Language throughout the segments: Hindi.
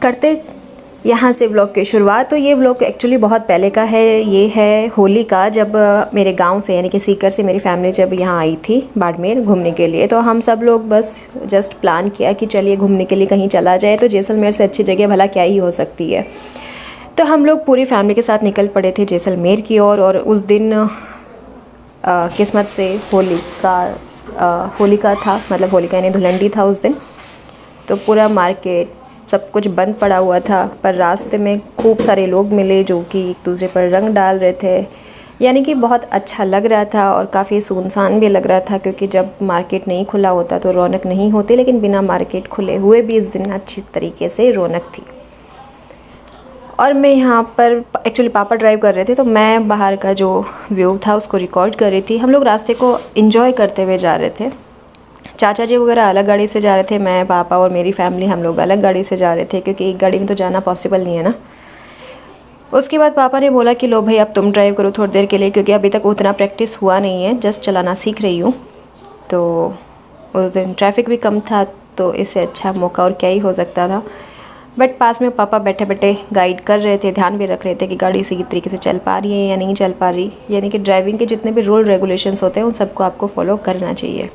करते यहाँ से व्लॉग की शुरुआत। तो ये व्लॉग एक्चुअली बहुत पहले का है। ये है होली का, जब मेरे गांव से यानी कि सीकर से मेरी फैमिली जब यहाँ आई थी बाड़मेर घूमने के लिए, तो हम सब लोग बस जस्ट प्लान किया कि चलिए घूमने के लिए कहीं चला जाए। तो जैसलमेर से अच्छी जगह भला क्या ही हो सकती है। तो हम लोग पूरी फैमिली के साथ निकल पड़े थे जैसलमेर की ओर। और उस दिन किस्मत से होलिका था, मतलब होलिका यानी धुलंडी था उस दिन। तो पूरा मार्केट सब कुछ बंद पड़ा हुआ था, पर रास्ते में खूब सारे लोग मिले जो कि एक दूसरे पर रंग डाल रहे थे। यानी कि बहुत अच्छा लग रहा था और काफ़ी सुनसान भी लग रहा था, क्योंकि जब मार्केट नहीं खुला होता तो रौनक नहीं होती, लेकिन बिना मार्केट खुले हुए भी इस दिन अच्छी तरीके से रौनक थी। और मैं यहाँ पर एक्चुअली पापा ड्राइव कर रहे थे, तो मैं बाहर का जो व्यू था उसको रिकॉर्ड कर रही थी। हम लोग रास्ते को एंजॉय करते हुए जा रहे थे। चाचा जी वगैरह अलग गाड़ी से जा रहे थे, मैं पापा और मेरी फैमिली हम लोग अलग गाड़ी से जा रहे थे, क्योंकि एक गाड़ी में तो जाना पॉसिबल नहीं है ना। उसके बाद पापा ने बोला कि लो भाई अब तुम ड्राइव करो थोड़ी देर के लिए, क्योंकि अभी तक उतना प्रैक्टिस हुआ नहीं है, जस्ट चलाना सीख रही हूँ। तो उस दिन ट्रैफिक भी कम था, तो इससे अच्छा मौका और क्या ही हो सकता था। बट पास में पापा बैठे बैठे गाइड कर रहे थे, ध्यान भी रख रहे थे कि गाड़ी सही तरीके से चल पा रही है या नहीं चल पा रही। यानी कि ड्राइविंग के जितने भी रूल रेगुलेशंस होते हैं उन सबको आपको फॉलो करना चाहिए।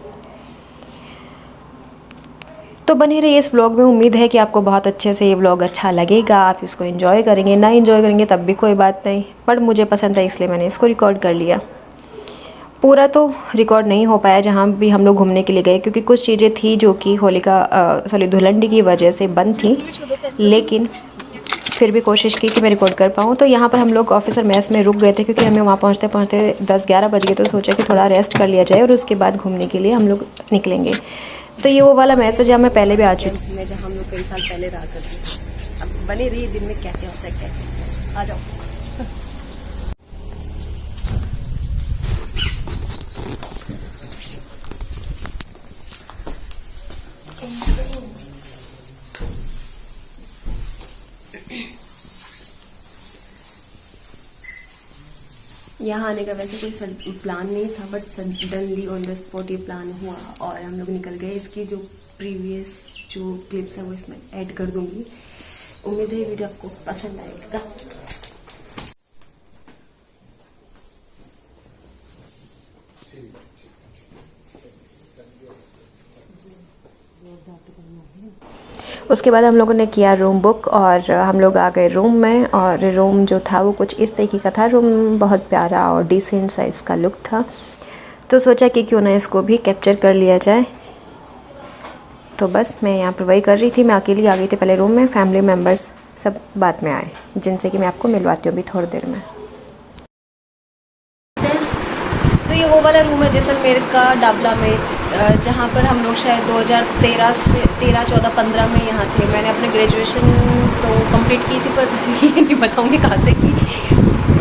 तो बने रहिए इस व्लॉग में। उम्मीद है कि आपको बहुत अच्छे से ये व्लॉग अच्छा लगेगा, आप इसको एंजॉय करेंगे। ना एंजॉय करेंगे तब भी कोई बात नहीं, बट मुझे पसंद है इसलिए मैंने इसको रिकॉर्ड कर लिया। पूरा तो रिकॉर्ड नहीं हो पाया जहाँ भी हम लोग घूमने के लिए गए, क्योंकि कुछ चीज़ें थी जो कि धुलंडी की वजह से बंद थी, लेकिन फिर भी कोशिश की कि मैं रिकॉर्ड कर पाऊँ। तो यहाँ पर हम लोग ऑफिसर मेस में रुक गए थे, क्योंकि हमें वहाँ पहुँचते पहुँचते 10-11 बज गए। तो सोचा कि थोड़ा रेस्ट कर लिया जाए और उसके बाद घूमने के लिए हम लोग निकलेंगे। तो ये वो वाला मैसेज है, मैं पहले भी आ चुकी हूँ, जहाँ हम लोग कई साल पहले रहा करते थे। अब बने रही दिन में क्या क्या होता है, क्या आ जाओ। यहाँ आने का वैसे कोई प्लान नहीं था, but suddenly on the spot ये प्लान हुआ और हम लोग निकल गए। इसकी जो प्रीवियस जो क्लिप्स है वो इसमें ऐड कर दूंगी। उम्मीद है ये वीडियो आपको पसंद आएगा। उसके बाद हम लोगों ने किया रूम बुक और हम लोग आ गए रूम में। और रूम जो था वो कुछ इस तरीके का था। रूम बहुत प्यारा और डिसेंट साइज़ का लुक था, तो सोचा कि क्यों ना इसको भी कैप्चर कर लिया जाए। तो बस मैं यहाँ पर वही कर रही थी। मैं अकेली आ गई थी पहले रूम में, फैमिली मेम्बर्स सब बाद में आए, जिनसे कि मैं आपको मिलवाती हूँ अभी थोड़ी देर में। तो ये वो वाला रूम है जैसलमेर का डाबला में, जहाँ पर हम लोग शायद 2013 से 13-14-15 में यहाँ थे। मैंने अपने ग्रेजुएशन तो कंप्लीट की थी, पर ये नहीं बताऊँगी कहाँ से की,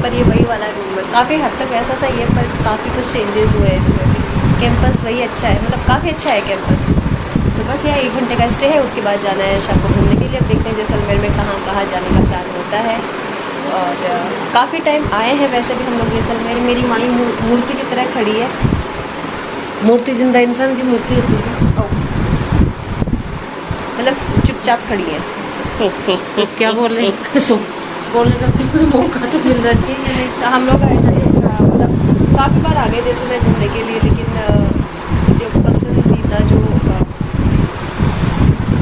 पर ये वही वाला रूम है। काफ़ी हद तक ऐसा सही है, पर काफ़ी कुछ चेंजेस हुए हैं इसमें भी। कैंपस वही अच्छा है, मतलब काफ़ी अच्छा है कैंपस। तो बस यहाँ 1 घंटे का स्टे है, उसके बाद जाना है शाम को घूमने के लिए। अब देखते हैं जैसलमेर में कहाँ कहाँ जाने का प्लान होता है। और काफ़ी टाइम आए हैं वैसे भी हम लोग जैसलमेर। मेरी माई मूर्ति की तरह खड़ी है। मूर्ति जिंदा इंसान की मूर्ति होती है, मतलब चुपचाप खड़ी है। तो क्या बोले बोलने का कुछ मौका तो मिलना चाहिए। हम लोग आए ना, मतलब काफ़ी बार आ गए जैसलमेर घूमने के लिए, लेकिन जो पसंदीदा जो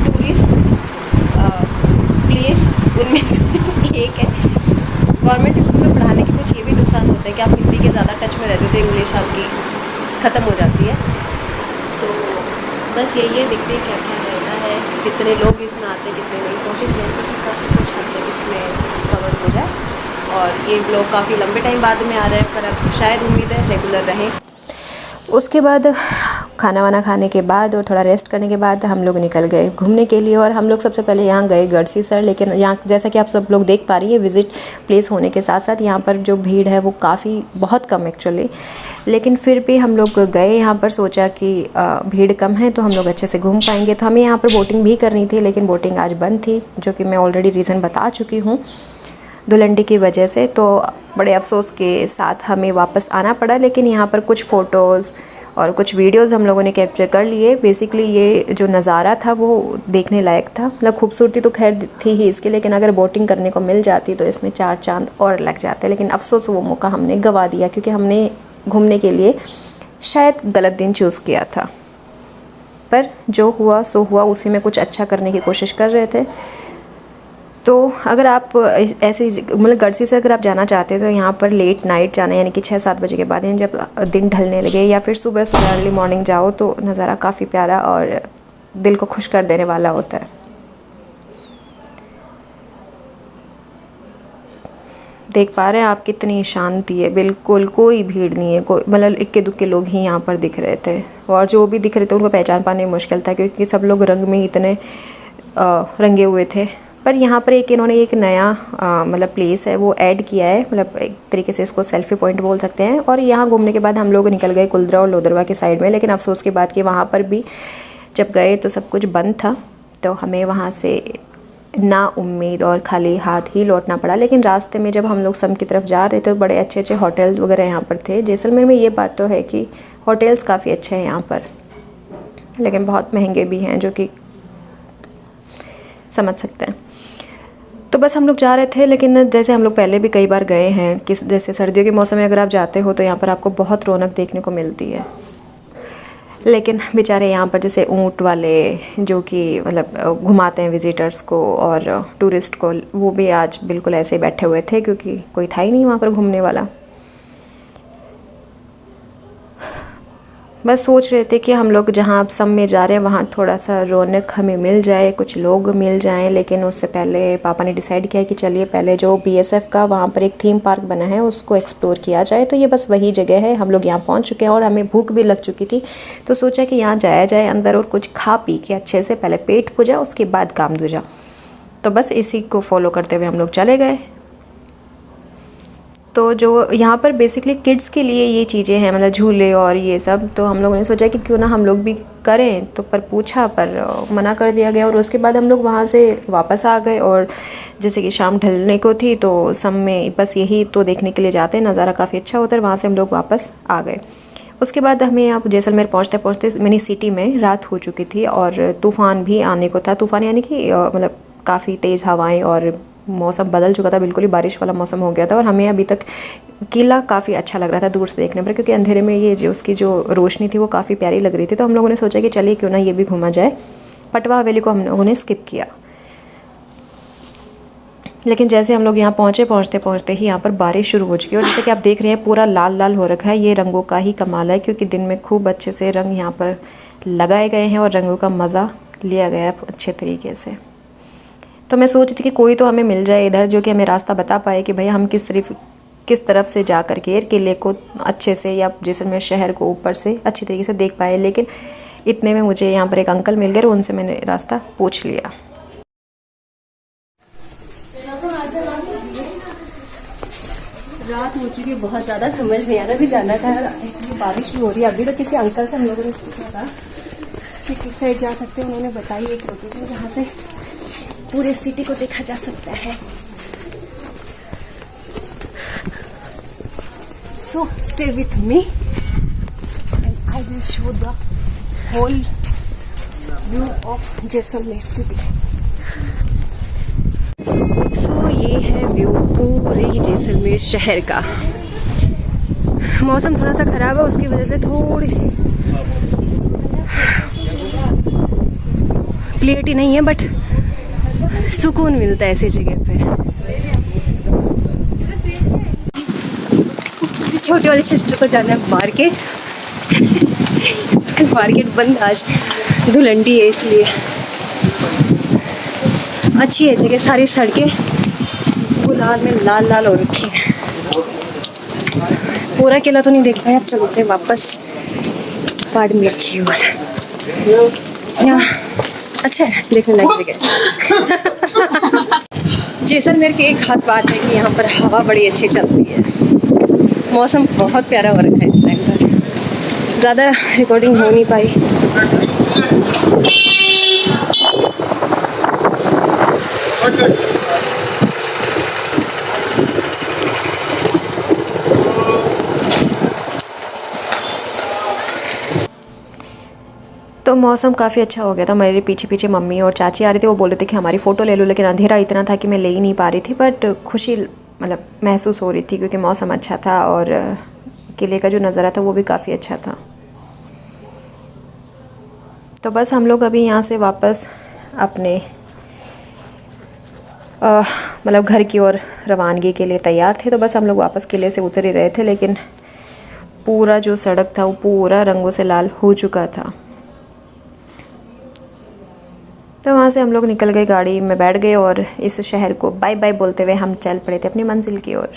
टूरिस्ट प्लेस उनमें से एक है। गवर्नमेंट स्कूल में पढ़ाने के कुछ ये भी नुकसान होते हैं कि आप हिंदी के ज़्यादा टच में रहते हो, तो इंग्लिश आपकी ख़त्म हो जाती है। तो बस यही है, देखते हैं क्या क्या रहता है, कितने लोग इसमें आते हैं कितने नहीं। कोशिश रहती है कि काफ़ी कुछ हद तक इसमें कवर हो जाए। और ये ब्लॉग काफ़ी लंबे टाइम बाद में आ रहा है, पर अब शायद उम्मीद है रेगुलर रहे। उसके बाद खाना वाना खाने के बाद और थोड़ा रेस्ट करने के बाद हम लोग निकल गए घूमने के लिए। और हम लोग सबसे पहले यहाँ गए गढ़सीसर, लेकिन यहाँ जैसा कि आप सब लोग देख पा रही है विज़िट प्लेस होने के साथ साथ यहाँ पर जो भीड़ है वो काफ़ी बहुत कम एक्चुअली, लेकिन फिर भी हम लोग गए यहाँ पर। सोचा कि भीड़ कम है तो हम लोग अच्छे से घूम पाएंगे। तो हमें यहाँ पर बोटिंग भी करनी थी, लेकिन बोटिंग आज बंद थी, जो कि मैं ऑलरेडी रीज़न बता चुकी हूँ धुलंडी की वजह से। तो बड़े अफसोस के साथ हमें वापस आना पड़ा। लेकिन यहाँ पर कुछ फ़ोटोज़ और कुछ वीडियोस हम लोगों ने कैप्चर कर लिए। बेसिकली ये जो नज़ारा था वो देखने लायक था, मतलब खूबसूरती तो खैर थी ही इसकी, लेकिन अगर बोटिंग करने को मिल जाती तो इसमें 4 चांद और लग जाते। लेकिन अफसोस वो मौका हमने गंवा दिया, क्योंकि हमने घूमने के लिए शायद गलत दिन चूज़ किया था। पर जो हुआ सो हुआ, उसी में कुछ अच्छा करने की कोशिश कर रहे थे। तो अगर आप ऐसे मतलब गढ़सी से अगर आप जाना चाहते हैं तो यहाँ पर लेट नाइट जाना, यानी कि 6-7 बजे के बाद, यानी जब दिन ढलने लगे, या फिर सुबह सुबह अर्ली मॉर्निंग जाओ तो नज़ारा काफ़ी प्यारा और दिल को खुश कर देने वाला होता है। देख पा रहे हैं आप कितनी शांति है, बिल्कुल कोई भीड़ नहीं है, कोई मतलब इक्के दुक्के लोग ही यहाँ पर दिख रहे थे, और जो भी दिख रहे थे उनको पहचान पाने में मुश्किल था, क्योंकि सब लोग रंग में इतने रंगे हुए थे। पर यहाँ पर इन्होंने एक नया मतलब प्लेस है वो ऐड किया है, मतलब एक तरीके से इसको सेल्फी पॉइंट बोल सकते हैं। और यहाँ घूमने के बाद हम लोग निकल गए कुल्द्रा और लोदरवा के साइड में, लेकिन अफसोस की बात कि वहाँ पर भी जब गए तो सब कुछ बंद था, तो हमें वहाँ से ना उम्मीद और खाली हाथ ही लौटना पड़ा। लेकिन रास्ते में जब हम लोग सम की तरफ जा रहे थे तो बड़े अच्छे अच्छे होटल्स वगैरह यहाँ पर थे। जैसलमेर में ये बात तो है कि होटल्स काफ़ी अच्छे हैं यहाँ पर, लेकिन बहुत महंगे भी हैं, जो कि समझ सकते हैं। तो बस हम लोग जा रहे थे, लेकिन जैसे हम लोग पहले भी कई बार गए हैं, किस जैसे सर्दियों के मौसम में अगर आप जाते हो तो यहाँ पर आपको बहुत रौनक देखने को मिलती है। लेकिन बेचारे यहाँ पर जैसे ऊँट वाले जो कि मतलब घुमाते हैं विजिटर्स को और टूरिस्ट को, वो भी आज बिल्कुल ऐसे बैठे हुए थे, क्योंकि कोई था ही नहीं वहाँ पर घूमने वाला। बस सोच रहे थे कि हम लोग जहाँ अब सम में जा रहे हैं वहाँ थोड़ा सा रौनक हमें मिल जाए, कुछ लोग मिल जाएं। लेकिन उससे पहले पापा ने डिसाइड किया कि चलिए पहले जो BSF का वहाँ पर एक थीम पार्क बना है उसको एक्सप्लोर किया जाए। तो ये बस वही जगह है। हम लोग यहाँ पहुँच चुके हैं और हमें भूख भी लग चुकी थी, तो सोचा कि यहाँ जाया जाए अंदर और कुछ खा पी के अच्छे से पहले पेट पूजा, उसके बाद काम दूजा। तो बस इसी को फॉलो करते हुए हम लोग चले गए। तो जो यहाँ पर बेसिकली किड्स के लिए ये चीज़ें हैं, मतलब झूले और ये सब, तो हम लोगों ने सोचा कि क्यों ना हम लोग भी करें। तो पर पूछा, पर मना कर दिया गया। और उसके बाद हम लोग वहाँ से वापस आ गए, और जैसे कि शाम ढलने को थी तो सब में बस यही तो देखने के लिए जाते हैं, नज़ारा काफ़ी अच्छा होता है। वहाँ से हम लोग वापस आ गए। उसके बाद हमें आप जैसलमेर पहुँचते पहुँचते मिनी सिटी में रात हो चुकी थी, और तूफ़ान भी आने को था। तूफ़ान यानी कि मतलब काफ़ी तेज़ हवाएं, और मौसम बदल चुका था, बिल्कुल ही बारिश वाला मौसम हो गया था। और हमें अभी तक किला काफ़ी अच्छा लग रहा था दूर से देखने पर, क्योंकि अंधेरे में ये जो उसकी जो रोशनी थी वो काफ़ी प्यारी लग रही थी। तो हम लोगों ने सोचा कि चलिए क्यों ना ये भी घूमा जाए। पटवा हवेली को हम लोगों ने स्किप किया। लेकिन जैसे हम लोग यहाँ पहुँचते पहुँचते ही यहाँ पर बारिश शुरू हो चुकी है, और जैसे कि आप देख रहे हैं पूरा लाल लाल हो रखा है। ये रंगों का ही कमाल है, क्योंकि दिन में खूब अच्छे से रंग यहाँ पर लगाए गए हैं और रंगों का मज़ा लिया गया है अच्छे तरीके से। तो मैं सोच रही थी कि कोई तो हमें मिल जाए इधर, जो कि हमें रास्ता बता पाए कि भैया हम किस तरफ से जा कर के किले को अच्छे से, या जैसलमेर शहर को ऊपर से अच्छी तरीके से देख पाए। लेकिन इतने में मुझे यहाँ पर एक अंकल मिल गए, उनसे मैंने रास्ता पूछ लिया। रात हो चुकी है बहुत ज़्यादा, समझ नहीं आ रहा। भी जाना था, बारिश भी हो रही है। अभी तो किसी अंकल से हम लोगों ने पूछा था कि किस साइड जा सकते हैं। उन्होंने बताई एक लोकेशन जहाँ से पूरे सिटी को देखा जा सकता है। So stay with me and I will show the whole view of Jaisalmer city. So ये है व्यू पूरे जैसलमेर शहर का। मौसम थोड़ा सा ख़राब है, उसकी वजह से थोड़ी सी क्लियरिटी नहीं है, बट सुकून मिलता है ऐसी जगह पे। छोटी वाली सिस्टर को जाना है मार्केट। मार्केट बंद आज, धुलंडी है इसलिए। अच्छी है जगह, सारी सड़कें गुलाल में लाल लाल हो रखी है। पूरा किला तो नहीं देख पाए, अब चलते वापस बाड़मेर की ओर। यहाँ अच्छा है, देखने लायक जगह। जैसलमेर की एक खास बात है कि यहाँ पर हवा बड़ी अच्छी चलती है। मौसम बहुत प्यारा हो रखा है इस टाइम पर। ज़्यादा रिकॉर्डिंग हो नहीं पाई। मौसम काफ़ी अच्छा हो गया था। मेरे पीछे पीछे मम्मी और चाची आ रही थी, वो बोल रहे थे कि हमारी फ़ोटो ले लो, लेकिन अंधेरा इतना था कि मैं ले ही नहीं पा रही थी। बट खुशी मतलब महसूस हो रही थी क्योंकि मौसम अच्छा था और किले का जो नज़ारा था वो भी काफ़ी अच्छा था। तो बस हम लोग अभी यहाँ से वापस अपने मतलब घर की ओर रवानगी के लिए तैयार थे। तो बस हम लोग वापस किले से उतर ही रहे थे, लेकिन पूरा जो सड़क था वो पूरा रंगों से लाल हो चुका था। तो वहाँ से हम लोग निकल गए, गाड़ी में बैठ गए और इस शहर को बाय बाय बोलते हुए हम चल पड़े थे अपनी मंजिल की ओर।